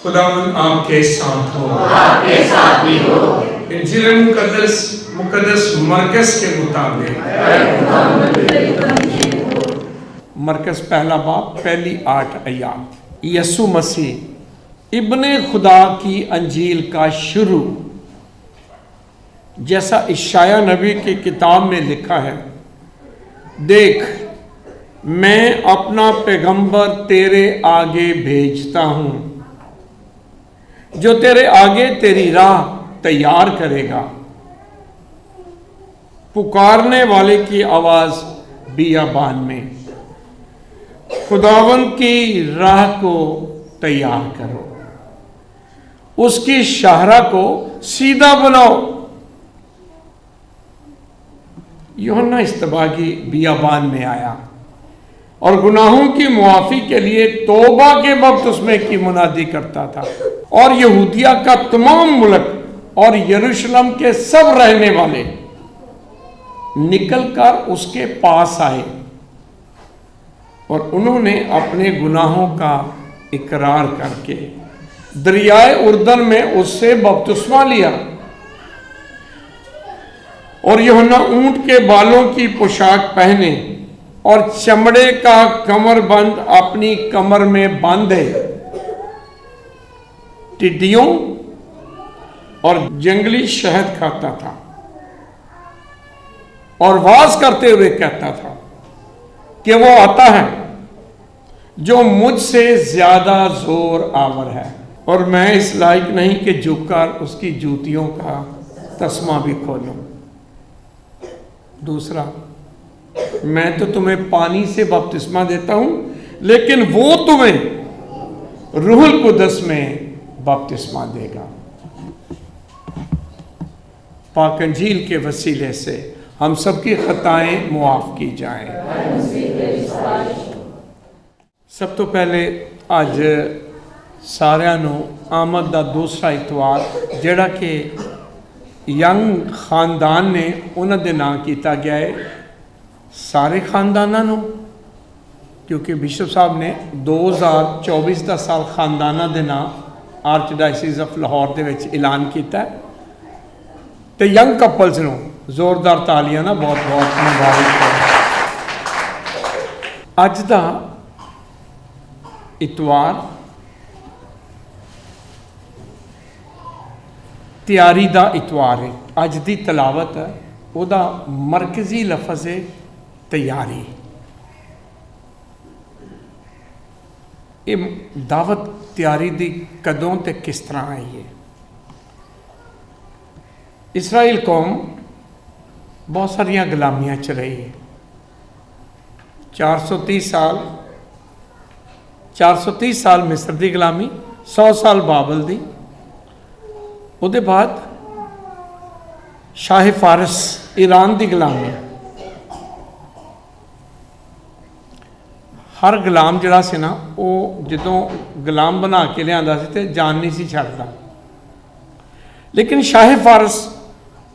खुदावंद आपके साथ हो, आपके साथ भी हो। इंजील मुकद्दस मरकस के मुताबिक मरकस पहला बाब पहली 8 आयत। यसु मसीह इब्ने खुदा की अंजील का शुरू, जैसा इशाया नबी की किताब में लिखा है, देख मैं अपना पैगंबर तेरे आगे भेजता हूं, जो तेरे आगे तेरी राह तैयार करेगा। पुकारने वाले की आवाज बियाबान में, खुदावंद की राह को तैयार करो, उसकी शाहरा को सीधा बनाओ। यूहन्ना इस्तबागी बियाबान में आया और गुनाहों की मुआफी के लिए तौबा के बपतिस्मे की मुनादी करता था, और यहूदिया का तमाम मुल्क और यरूशलेम के सब रहने वाले निकलकर उसके पास आए और उन्होंने अपने गुनाहों का इकरार करके दरियाए उर्दन में उससे बपतिस्मा लिया। और यूहन्ना ऊंट के बालों की पोशाक पहने और चमड़े का कमरबंद अपनी कमर में बांधे, टिड्डियों और जंगली शहद खाता था और वाज करते हुए कहता था कि वो आता है जो मुझसे ज्यादा जोर आवर है, और मैं इस लायक नहीं कि झुककर उसकी जूतियों का तस्मा भी खोलूं। दूसरा, मैं तो तुम्हें पानी से बपतिस्मा देता हूं, लेकिन वो तुम्हें रूहुल कुदस में बपतिस्मा देगा। पाक अंजील के वसीले से हम सबकी खताएं मुआफ की जाएं। सब तो पहले आज सारिਆਂ ਨੂੰ आमद का दूसरा इतवार ਜਿਹੜਾ कि यंग खानदान ने उन्होंने नां किया गया है, सारे खानदानों ਨੂੰ, क्योंकि बिशप साहब ने 2024 का साल खानदाना के नां आर्चडायसिस ऑफ लाहौर के विच ऐलान किया। तो यंग कपल्स ਨੂੰ जोरदार तालियां ना बहुत बहुत मुबारक। अज का इतवार तैयारी का इतवार है। अज की तलावत वह मरकजी लफज है तैयारी। ये दावत तैयारी की कदों ते किस तरह आई है। इसराइल कौम बहुत सारिया गुलामियां च रही है। 430 साल मिस्र की गुलामी, 100 साल बाबल की, उसके बाद शाह फारस ईरान की गुलामी। हर गुलाम जिहड़ा सी ना वो जदों गुलाम बना के लिया तो जान नहीं सी छड्डदा, लेकिन शाह फारस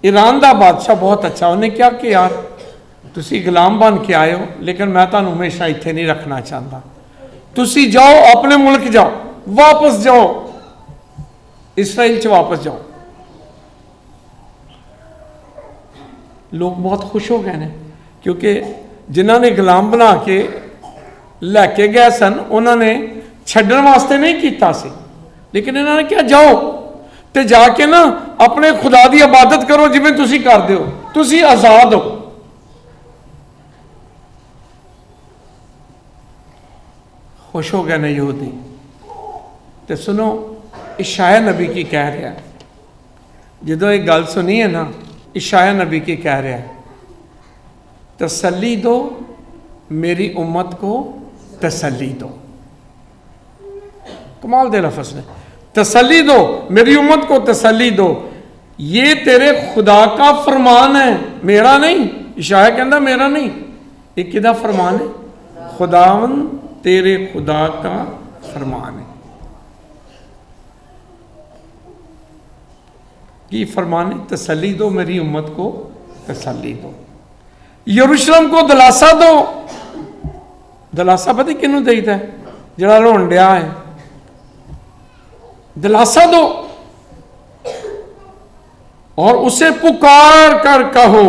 ईरान का बादशाह बहुत अच्छा, उन्हें कहा कि यार तुसी गुलाम बन के आए हो, लेकिन मैं तुहानूं हमेशा इत्थे नहीं रखना चाहता, तुसी जाओ अपने मुल्क जाओ, वापस जाओ इसराइल च वापस जाओ। लोग बहुत खुश हो गए ने, क्योंकि जिन्हों ने गुलाम बना के लैके गए सन उन्होंने छड्डण वास्ते नहीं किया सी, लेकिन इन्होंने कहा जाओ तो जाके ना अपने खुदा की इबादत करो जिवें तुसी करदे हो, तुसी आजाद हो। खुश हो गए ने यहूदी। तो सुनो इशाया नबी की कह रहा है, जो एक गल सुनी है ना, इशाया नबी की कह रहा है, तसल्ली दो मेरी उम्मत को, तसल्ली दो। कमाल दे लफ्ज़ ने, तसल्ली दो मेरी उम्मत को, तसल्ली दो, ये तेरे खुदा का फरमान है, मेरा नहीं। इशाया कहता मेरा नहीं, ये किदा फरमान है? खुदावन तेरे खुदा का फरमान है। की फरमान है? तसल्ली दो मेरी उम्मत को, तसल्ली दो, यरूशलेम को दिलासा दो। दिलासा पता किनू देता है? जड़ा रोन डया है, दिलासा दो और उसे पुकार कर कहो,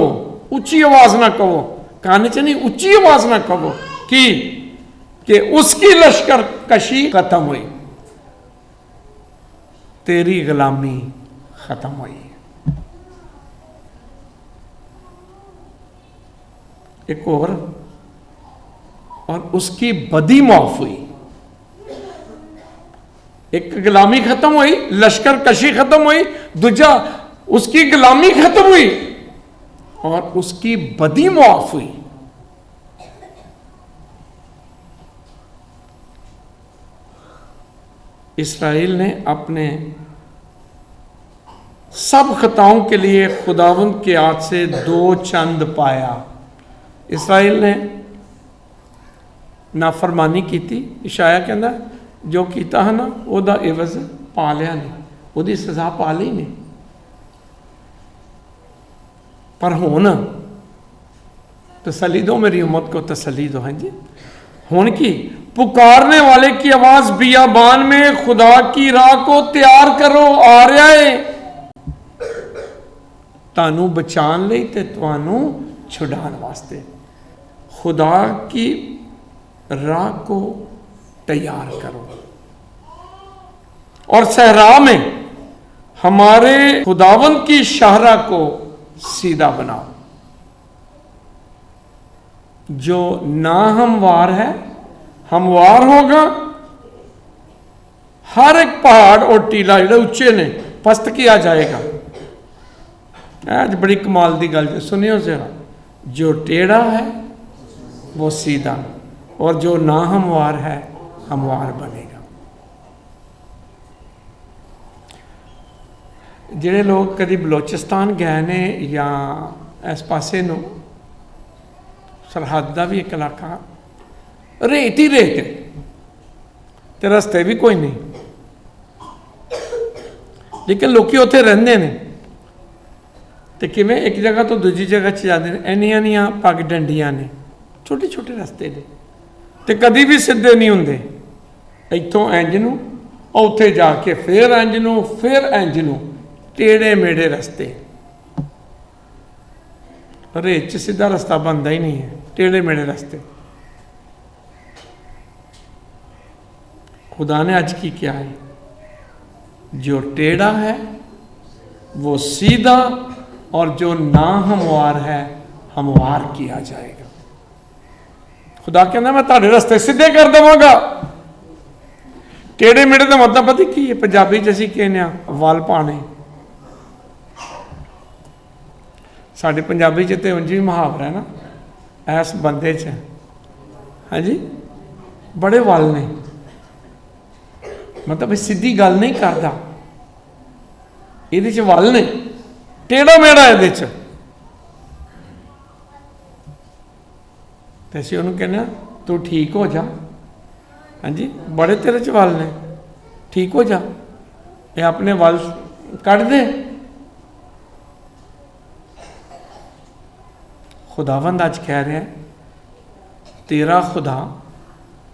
ऊंची आवाज ना कहो, कान च नहीं, ऊंची आवाज ना कहो कि उसकी लश्कर कशी खत्म हुई, तेरी गुलामी खत्म हुई। एक और उसकी बदी माफ हुई। एक गुलामी खत्म हुई, लश्कर कशी खत्म हुई, दूजा उसकी गुलामी खत्म हुई और उसकी बदी माफ हुई। इस्राएल ने अपने सब खताओं के लिए खुदावंद के हाथ से 2 चंद पाया। इस्राएल ने नाफरमानी की थी। इशाया कहता जो किया है ना ਉਹਦਾ इवज पा लिया नहीं, ਉਹਦੀ सजा पा ली नहीं। पर हुण तसली दो, मेरी उम्मत को तसली दो। हाँ जी, हुण की पुकारने वाले की आवाज बियाबान में खुदा की राह को तैयार करो, आ रहा है तानू बचाने लई ते तुहानू छुड़ाने वास्ते। खुदा की राह को तैयार करो और सहरा में हमारे खुदावंद की शाहरा को सीधा बनाओ। जो ना हमवार है हमवार होगा। हर एक पहाड़ और टीला जो उच्चे ने पस्त किया जाएगा। आज बड़ी कमाल की गल सुनियो जरा, जो टेढ़ा है वो सीधा और जो ना हमवार है हमवार बनेगा। ਜਿਹੜੇ लोग कभी बलोचिस्तान गए ने या इस पासे ਨੂੰ सरहद का भी एक इलाका रेत ही रेत है तो रस्ते भी कोई नहीं, लेकिन लोग उत्थे रहंदे ने ते किवें एक जगह तो दूजी जगह च जाते हैं। इन्नियां इन्नियां पग डंडियां ने, छोटे छोटे रस्ते ने ते कभी भी सीधे नहीं होंदे। इत्थों इंज नूं उत्थे जाके फिर इंज नूं फिर इंज नूं, टेढ़े मेढ़े रस्ते। रेत च सीधा रास्ता बनता ही नहीं है, टेढ़े मेढ़े रास्ते। खुदा ने आज की क्या है, जो टेढ़ा है वो सीधा और जो ना हमवार है हमवार किया जाएगा। खुदा कहना मैं ताड़े रास्ते सीधे कर देवांगा। टेढ़े मेढ़े का मतलब पता की है, पंजाबी च असीं कहने वल पाने। साढ़े पंजाबी च तो उंज भी मुहावरा है ना, इस बंदे च हाँ जी बड़े वल ने, मतलब सीधी गल नहीं करता, ये वल ने, टेढ़ा मेढ़ा ये असीं उहनूं कहने तू ठीक हो जा। हाँ जी बड़े तेरे च वल ने, ठीक हो जा, ये अपने वल कढ़ दे। खुदावंद अज कह रहा है तेरा खुदा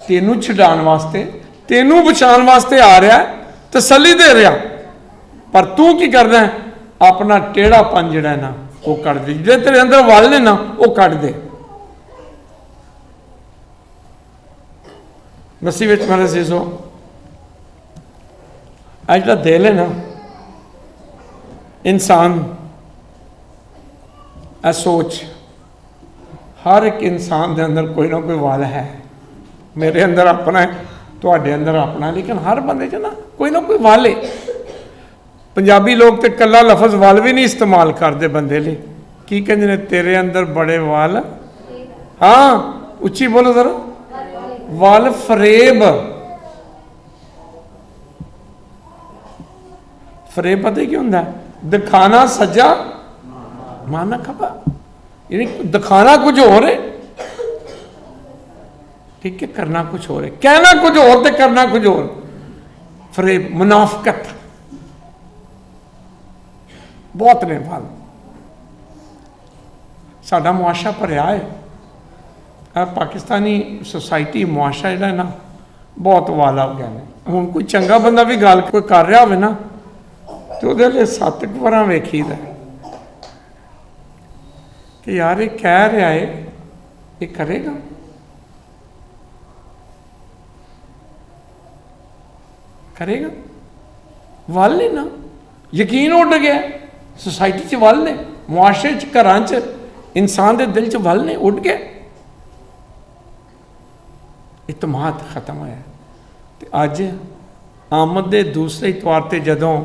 तेनू छुड़ाने वास्ते, तेनू बचाने वास्ते आ रहा है, तसली दे रहा, पर तू की करना है, अपना टेढ़ापन जिहड़ा है ना वो कट दे। जो तेरे अंदर वल ने ना वो कट दे। मसीह विच मेरे अजीजों, आ जिहड़ा दिल है ना इंसान, आ सोच, हर एक इंसान के अंदर कोई ना कोई वल है। मेरे अंदर अपना है, तुहाडे अंदर अपना है, लेकिन हर बंदे च ना कोई वल है। पंजाबी लोग तो कला लफज वल भी नहीं इस्तेमाल करते बंदे लिए। की कहते ने तेरे अंदर बड़े वल, हाँ उच्ची बोलो जरा, वल फरेब। फरेब पता की होंगे, दिखाना सज्जा माना खबा, यानी दिखाना कुछ और है, ठीक है, करना कुछ और है, कहना कुछ और तो करना कुछ और। फरेब, मुनाफकत बहुत ने वाल। साडा मुआशा भरिया है, पाकिस्तानी सोसाइटी मुआशा जिहड़ा ना बहुत वाला हो गया ने। हुण कोई चंगा बंदा भी गल कोई कर रहा होवे ना तो उहदे लिए 7 वार वेखीदा कि यार ये कह रहा है ये करेगा। करेगा वल नहीं ना, यकीन उड़ गया सोसाइटी च वल ने, मुआशरे च, घरां च, इंसान के दिल च वल ने, उड़ गया, इतमाद खत्म होया। ते अज आमद के दूसरे इतवार ते जदों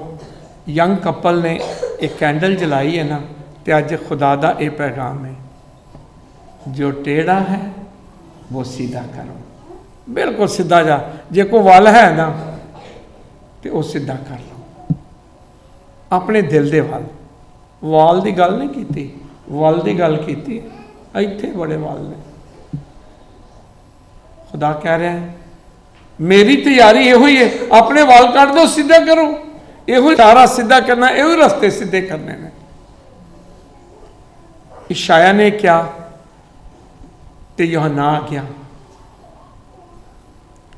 यंग कपल ने एक कैंडल जलाई है ना, तो अज खुदा का यह पैगाम है, जो टेढ़ा है वो सीधा करो, बिल्कुल सीधा जा। जे कोई वल है ना तो वह सीधा कर लो अपने दिल दे वल। वाल की गल नहीं की, वल की गल की, इत्थे बड़े वल ने। खुदा कह रहा है मेरी तैयारी यो ही है, अपने वाल काट दो, सीधा करो, यो सारा सीधा करना, यो रास्ते सीधे करने ने। इशाया ने क्या तो यूहन्ना आ गया,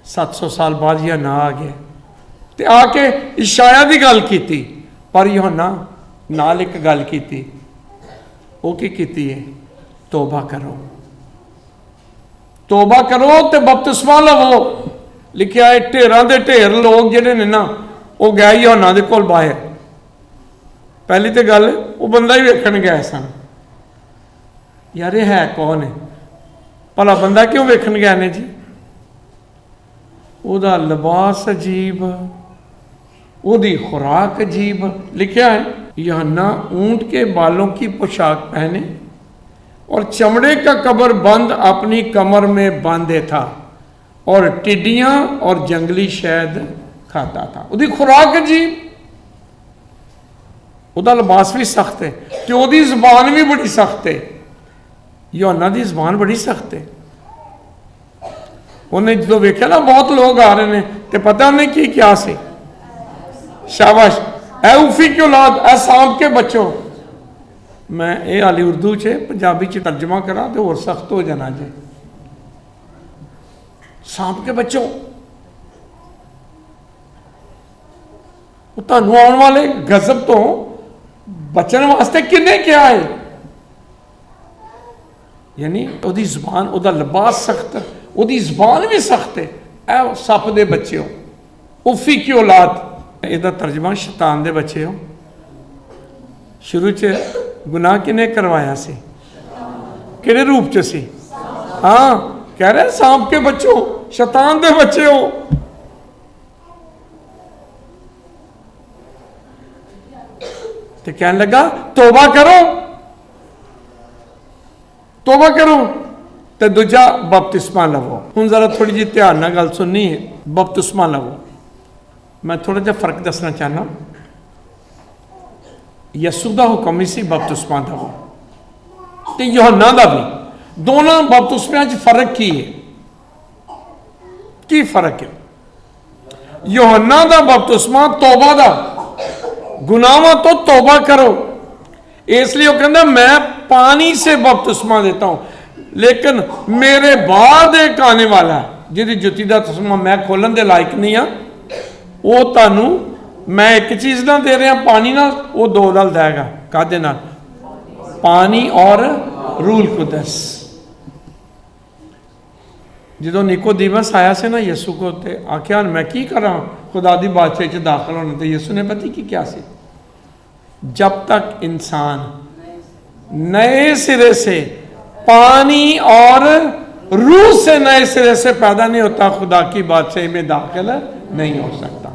700 साल बाद यूहन्ना आ गया तो आके इशाया की गल की, पर यूहन्ना नाल एक गल की, वो की है, तौबा करो, तौबा करो तो बपतिस्मा लवो। लिखा है ढेरां दे ढेर लोग जिहड़े ने ना वो गए यूहन्ना दे कोल बाहर। पहली तो गल वो बंदा ही वेखण गए सन, यार ये है कौन है, भला बंदा क्यों वेखण गए ने जी? ਉਹਦਾ लिबास अजीब, ਉਹਦੀ खुराक अजीब। लिखा है यूहन्ना ऊंट के बालों की पोशाक पहने और चमड़े का कबर बंद अपनी कमर में बांधे था और टिड्डियां और जंगली शहद खाता था। ਉਹਦੀ खुराक अजीब, ਉਹਦਾ लिबास भी सख्त है, तो ਉਹਦੀ ਜ਼ਬਾਨ भी बड़ी सख्त है। यूहन्ना की ਜ਼ਬਾਨ बड़ी सख्त है। उन्हें जो वेख्या ना बहुत लोग आ रहे हैं तो पता नहीं की क्या से, शाबाश ऐ उफी की औलाद, ऐ सांप के बच्चों। मैं ये हाली उर्दू च पंजाबी च तर्जमा करा तो और सख्त हो जाना जे। सांप के बच्चों, तुहानू आने वाले गजब तो बचन वास्ते किन्ने क्या है, यानी उसकी जुबान, उसका लिबास सख्त, उसकी जुबान भी सख्त है। ऐ सप दे बच्चे हो, उफी की औलाद, इसका तर्जमा शैतान दे बच्चे हो। शुरू च गुनाह किने करवाया सी, किहड़े रूप च सी? हाँ, कह रहे सांप के बच्चों, शैतान दे बच्चे हो। तो कहने लगा तौबा करो, तौबा करो तो दूजा बपतिस्मा लवो। हुण जरा थोड़ी जी ध्यान नाल गल सुननी है। बपतिस्मा लवो, मैं थोड़ा जिहा फर्क दसना चाहना। यसू का हुक्म ही सी बपतिस्मा लवो, तो यूहन्ना का भी, दोनों बपतिस्मिਆਂ च फर्क की है? की फर्क है? यूहन्ना का बपतिस्मा तौबा का, गुनाहों तो तौबा करो, इसलिए वो कहता मैं पानी से बपतिस्मा देता हूं, लेकिन मेरे बाद एक आने वाला है जिहदी जुत्ती का तस्मा मैं खोलन के लायक नहीं हाँ, वो तुहानू मैं एक चीज़ ना दे रहा पानी ना, वो दो नाल देगा। कादे नाल? पानी और रूल कुदस। जो निकोदेमस आया से ना यसू को ते आख्या मैं की करा खुदा दी बादशाही च दाखिल होने, तो यसू ने पता कि क्या सी, जब तक इंसान नए सिरे से पानी और रूह से नए सिरे से पैदा नहीं होता, खुदा की बादशाही में दाखिल नहीं हो सकता।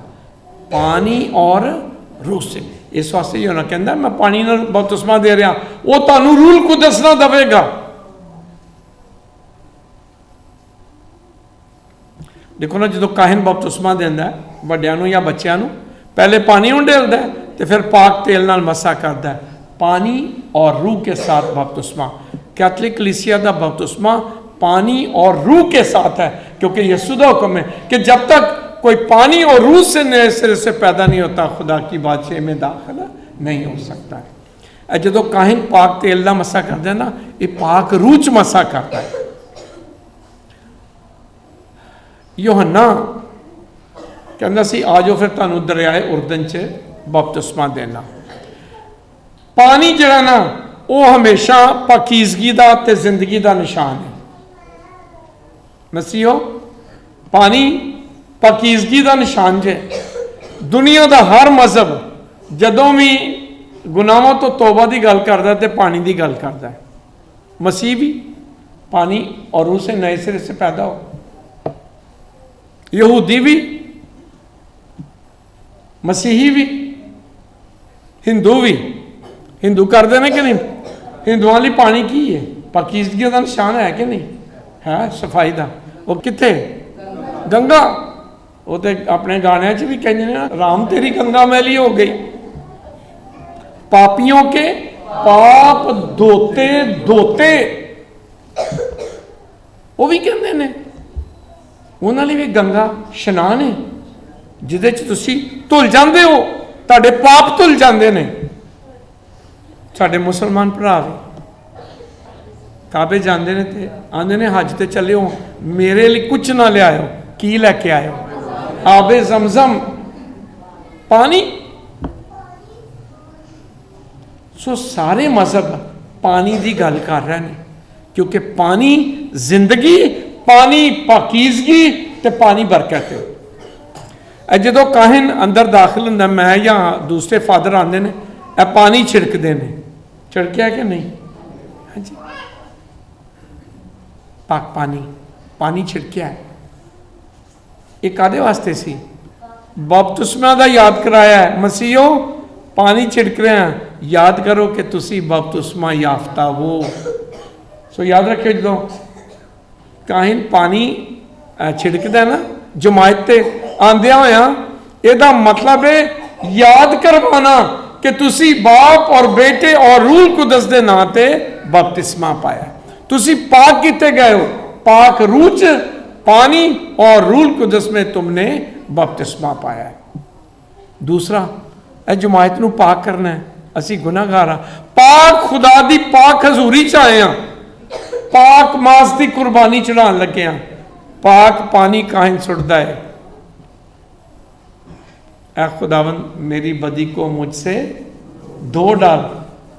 पानी और रूह से, इस वास्ते यूहन्ना कहता मैं पानी नाल बपतिस्मा दे रहा, वो तुहानू रूह कुदस ना देगा। देखो ना, जो काहिन बपतिस्मा देंदा है वड्डियां नू या बच्चों, पहले पानी उंडेलदा है तो फिर पाक तेल नाल मसा करता है। पानी और रूह के साथ बपतिस्मा, कैथलिक कलीसिया का बपतिस्मा पानी और रूह के साथ है, क्योंकि यीशु का हुक्म है कि जब तक कोई पानी और रूह से नए सिरे से पैदा नहीं होता, खुदा की बादशाही में दाखिल नहीं हो सकता है। जो काहिन पाक तेल का मसा करता है ना, ये पाक रूह च मसा करता है। यूहन्ना कहता सी आ जाओ फिर तुहानूं दरियाए उर्दन च बपतिस्मा देना। पानी जिहड़ा ना वो हमेशा पाकीज़गी दा ते जिंदगी दा निशान है। मसीहो पानी पाकीज़गी दा निशान जे। दुनिया दा हर मजहब जदों भी गुनाहों तो तौबा की गल करता है तो पानी की गल करता है। मसीह भी पानी और उसे नए सिरे से पैदा हो, यहूदी भी, मसीही भी, हिंदू भी। हिंदू करते हैं कि नहीं? हिंदुओं लिए पानी की है? पाकीज़गी का निशान है कि नहीं है? सफाई का वो कितने? गंगा। वो तो अपने गाने च भी कहते हैं राम तेरी गंगा मैली हो गई। पापियों के पाप धोते धोते वो भी कहते हैं उन्होंने भी गंगा स्नान है जिदे तुसी धुल जाते हो, तुहाडे पाप धुल जाते हैं। साडे मुसलमान भरा भी काबे जाते हैं तो आते हैं हज ते चले हो, मेरे लिए कुछ ना लियाओ, की लैके आयो? आबे जमजम पानी। सो सारे मजहब पानी की गल कर रहे हैं क्योंकि पानी जिंदगी, पानी पाकीज़गी ते पानी बरकत है। जो काहिन अंदर दाखिल होंगे, मैं या दूसरे फादर आते हैं, पानी छिड़कते हैं। छिड़किया कि नहीं? हाँ जी, पाक पानी, पानी छिड़किया है। ये कादे वास्ते सी? बपतिस्मा का याद कराया है। मसीहो पानी छिड़क रहे हैं, याद करो कि तुसी बपतिस्मा याफ्ता हो। सो याद रखियो जो काहिन पानी छिड़कता है ना जमायत ते आंदिया होया, ਇਹਦਾ मतलब है याद करवाना कि तुसी बाप और बेटे और रूल कुदस दे नां ते बपतिस्मा पाया। तुसी पाक किते गए हो? पाक रूह च पानी और रूल कुदस में तुमने बपतिस्मा पाया है। दूसरा जमायत नूं पाक करना है। असी गुनाहगार हाँ, पाक खुदा दी पाक हजूरी च आए हैं, पाक मास की कुर्बानी चढ़ान लगे हैं। पाक पानी काहिन सुटता है, ऐ खुदावन मेरी बदी को मुझसे धो डाल।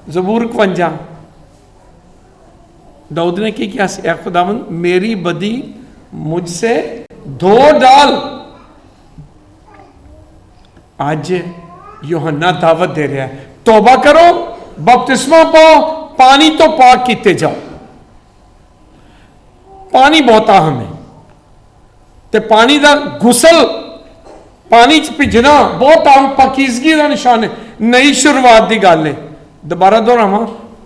ज़बूर 51 दाऊद ने क्या? ऐ खुदावन मेरी बदी मुझसे धो डाल। आज यूहन्ना दावत दे रहा है, तौबा करो, बपतिस्मा पाओ, पानी तो पाक किते जाओ। पानी बहुत अहम है ते पानी का गुसल, पानी च भिजना बहुत आम पाकीज़गी का निशान है। नई शुरुआत की गल है। दोबारा दोहरावां,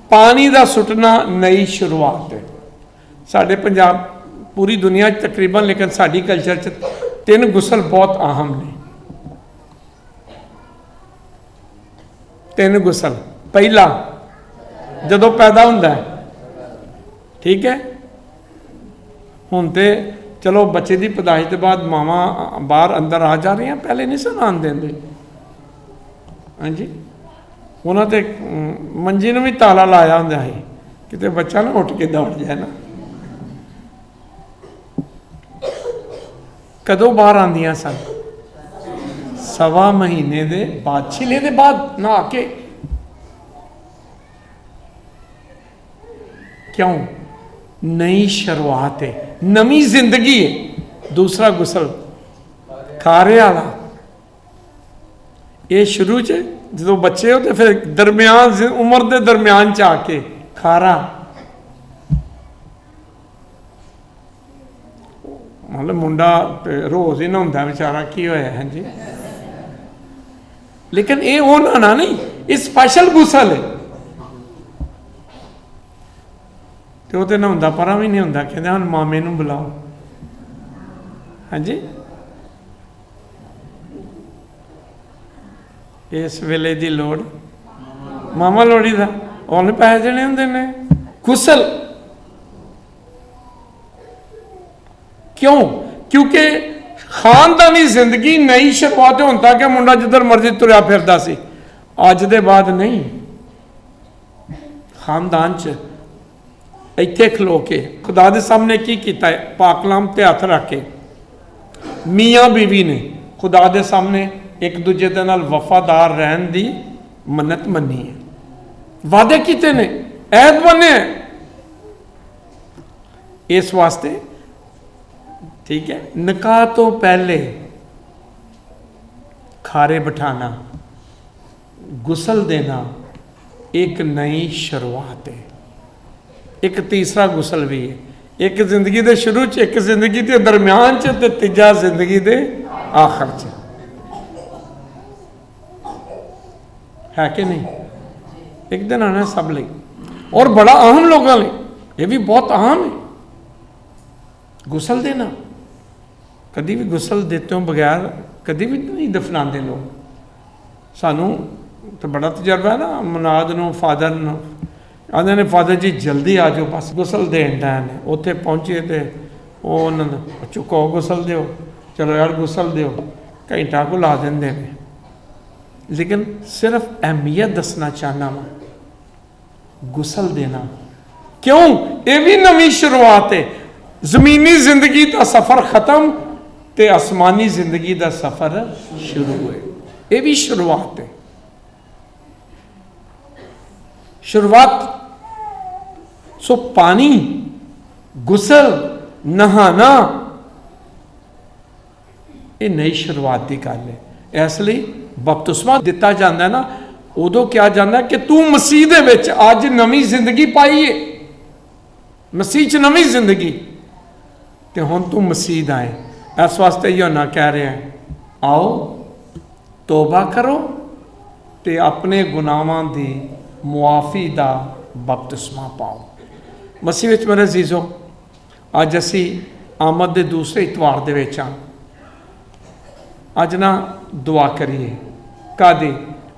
पानी का सुटना नई शुरुआत है। साडे पंजाब, पूरी दुनिया तकरीबन, लेकिन साडी कल्चर च 3 गुसल बहुत अहम ने। 3 गुसल। पहला जदों पैदा होंदा है, ठीक है, हुण ते चलो बच्चे की पैदाइश के बाद मावां बाहर अंदर आ जा रही हैं, पहले नहीं सन आन देंदे। हाँ जी, उन्होंने तो मंजी ने भी ताला लाया होंदा है किते बच्चा ना उठ के दौड़ जाए ना। कदों बाहर आंदियां सन? 1.25 महीने के बाद, छिले के बाद नहा के। क्यों? नई शुरुआत है, नवी जिंदगी है। दूसरा गुसल खारे वाला, ये शुरू च जो बच्चे हो तो फिर दरम्यान उम्र के दरम्यान च आके खारा, मतलब मुंडा रोज ही नहाता बेचारा, की होया है जी। लेकिन ये वो नहाना नहीं, ये स्पैशल गुसल है। तो वो तो नहाता परा भी नहीं होंदा, कहते हम मामे नूं बुलाओ। हाँ जी, इस वेले की लोड़ मामा लोड़ी का उन्हें पैसे देने होंगे ने। गुसल क्यों? क्योंकि खानदानी जिंदगी नई शुरुआत होता कि मुंडा जिधर मर्जी तुरया फिरदा सी, अज दे बाद नहीं। खानदान च इत्थे खलो के खुदा दे सामने की कीता है? पाकलाम ते हथ रख के ਮੀਆਂ ਬੀਵੀ ਨੇ ਖੁਦਾ ਦੇ ਸਾਹਮਣੇ ਇੱਕ ਦੂਜੇ ਦੇ ਨਾਲ ਵਫਾਦਾਰ ਰਹਿਣ ਦੀ ਮੰਨਤ ਮੰਨੀ ਹੈ, ਵਾਅਦੇ ਕੀਤੇ ਨੇ, ਐਦ ਬਣੇ ਹੈ। ਇਸ ਵਾਸਤੇ ठीक है, निकाह तो पहले खारे बिठाना, गुसल देना एक नई शुरुआत है। एक तीसरा गुसल भी है, एक जिंदगी के शुरू च, एक जिंदगी के दरम्यान च, ते तीजा जिंदगी के आखिर च, है कि नहीं? एक दिन आना सब लिए, और बड़ा अहम लोगों लिए, ये भी बहुत अहम है। गुसल देना, कभी भी गुसल देते हो बगैर कभी भी नहीं दफनाते लोग। सानू तो बड़ा तजर्बा है ना, मनाद नूं फादर नूं आंदे ने फादर जी जल्दी आ जाओ, बस गुसल देन टाइम है। उत्थे पहुंचे तो उन्होंने चुको गुसल दिओ, चलो यार गुसल दिओ, घंटा को ला देंदे ने। लेकिन सिर्फ अहमियत दसना चाहना वा, गुसल देना क्यों? ये भी नवी शुरुआत है। जमीनी जिंदगी का सफर खत्म ते आसमानी जिंदगी का सफर शुरू है, ये भी शुरुआत है। शुरुआत सो पानी, गुसल, नहाना, ये नई शुरुआत की गल है। इसलिए बपतिस्मा दिता जाता है ना, उदों क्या जाता है कि तू मसीह दे विच अज नवी जिंदगी पाई है, मसीह च नवी जिंदगी, तो हुण तू मसीह दा है। इस वास्ते यूहन्ना कह रहे हैं, आओ तौबा करो ते अपने गुनाहां दी मुआफ़ी दा बपतिस्मा पाओ। मसीह विच मेरे अजीज़ो, अज असी आमद के दूसरे इतवार दे विच हां। अज ना दुआ करिए कादी,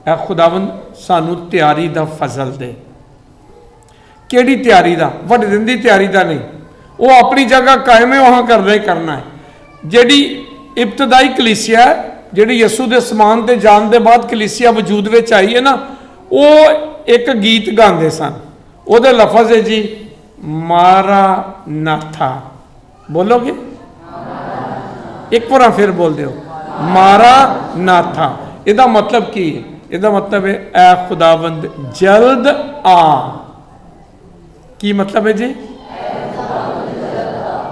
ऐ खुदावंद सानू तैयारी दा फजल दे। केड़ी तैयारी दा? वड्डे दिन दी तैयारी दा नहीं, वो अपनी जगह कायम है, वहाँ करना ही करना है। जिहड़ी इब्तदाई कलीसिया है, जिहड़ी यसू दे समान ते जान दे बाद कलीसिया वजूद विच आई है ना, वो एक गीत गाते सन, उहदे लफज है जी मारा नाथा। बोलोगे? एक बार फिर बोल दो, मारा नाथा। इहदा मतलब की है? इहदा मतलब है ऐ खुदावंद जल्द आ। की मतलब है जी?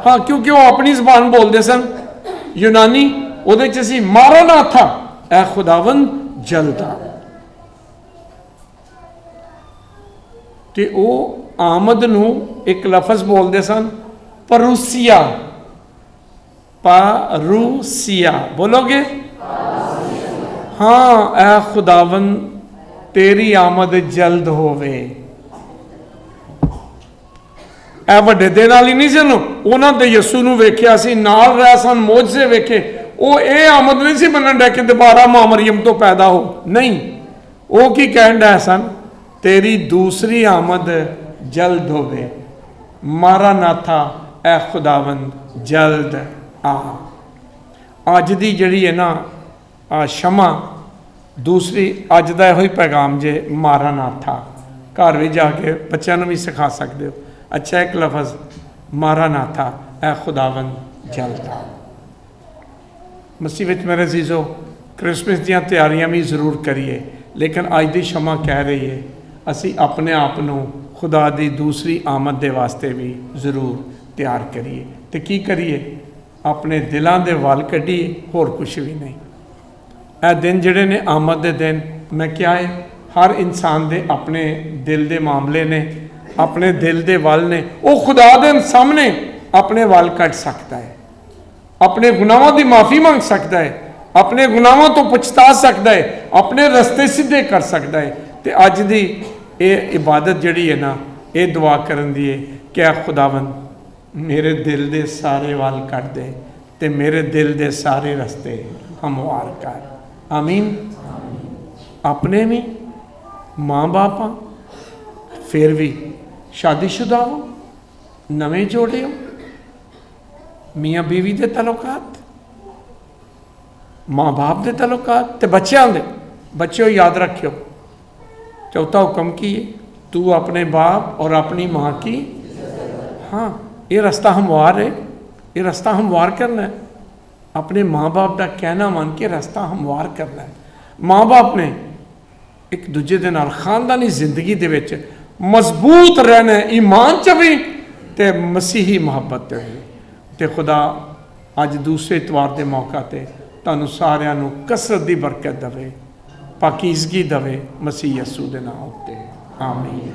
हाँ, क्योंकि वो अपनी जबान बोलते सन यूनानी, उहदे च सी मारा नाथा, ऐ खुदावंद जल्द आ। ते वो आमद नूं एक लफज बोलते सन परूसिया। परूसिया बोलोगे? हाँ, ऐ खुदावंद तेरी आमद जल्द होवे। ए वड्डे दिन वाली नहीं सन, उन्होंने यसू नूं वेख्या सी, नाल रह सन, मोजज़े वेखे। वो ये आमद नहीं सी मनन डे कि दोबारा मां मरियम तो पैदा हो, नहीं। वो की कहन डे सन, तेरी दूसरी आमद जल्द होवे। मारा नाथा, ऐ खुदावंद जल्द आ। अज दी जिहड़ी है ना क्षमा, दूसरी अज दा इहो ही पैगाम जे मारा नाथा। घर भी जाके बच्चों भी सिखा सकते हो। अच्छा एक लफज मारा नाथा, ऐ खुदावंद जल्द आ। मसीह विच मेरे अजीज़ो, क्रिसमस दी तैयारियां भी जरूर करिए, लेकिन अज दी क्षमा कह रही है असी अपने आप नूं खुदा दी दूसरी आमद दे वास्ते भी जरूर तैयार करिए। तो की करिए? अपने दिलों के वल कढ़िए, होर कुछ भी नहीं। ए दिन जिहड़े ने आमद दे दिन, मैं क्या है, हर इंसान दे अपने दिल के मामले ने, अपने दिल के वल ने। वो खुदा दे सामने अपने वल कट सकता है, अपने गुनाहों की माफ़ी मांग सकता है, अपने गुनाहों तो पछता सकता है, अपने रस्ते सीधे कर सकता है। तो अज की ये इबादत जिहड़ी है ना, ये दुआ करन दी है कि ऐ खुदावंद मेरे दिल के सारे वल कट दे, ते मेरे दिल के सारे रस्ते हमवार कर। आमीन। अपने भी माँ बाप हाँ, फिर भी शादीशुदा हो, नवे जोड़े हो, मियाँ बीवी के तल्लुकात, माँ बाप के तल्लुकात, ते बच्चों के। बच्चों याद रखियो, चौथा हुक्म की है, तू अपने बाप और अपनी माँ की, हाँ, ये रास्ता हमवार है, ये रास्ता हमवार करना है। अपने माँ बाप का कहना मान के रस्ता हमवार करना है। माँ बाप ने एक दूजे दे नाल खानदानी जिंदगी दे विच मजबूत रहना, ईमान च भी ते मसीही मुहब्बत ते भी। ते खुदा अज दूसरे इतवार के मौका ते तुहानू सारिਆਂ ਨੂੰ कसरत की बरकत देवे, पाकीज़गी देवे, मसीह यसू दे नाम उत्ते आमीन।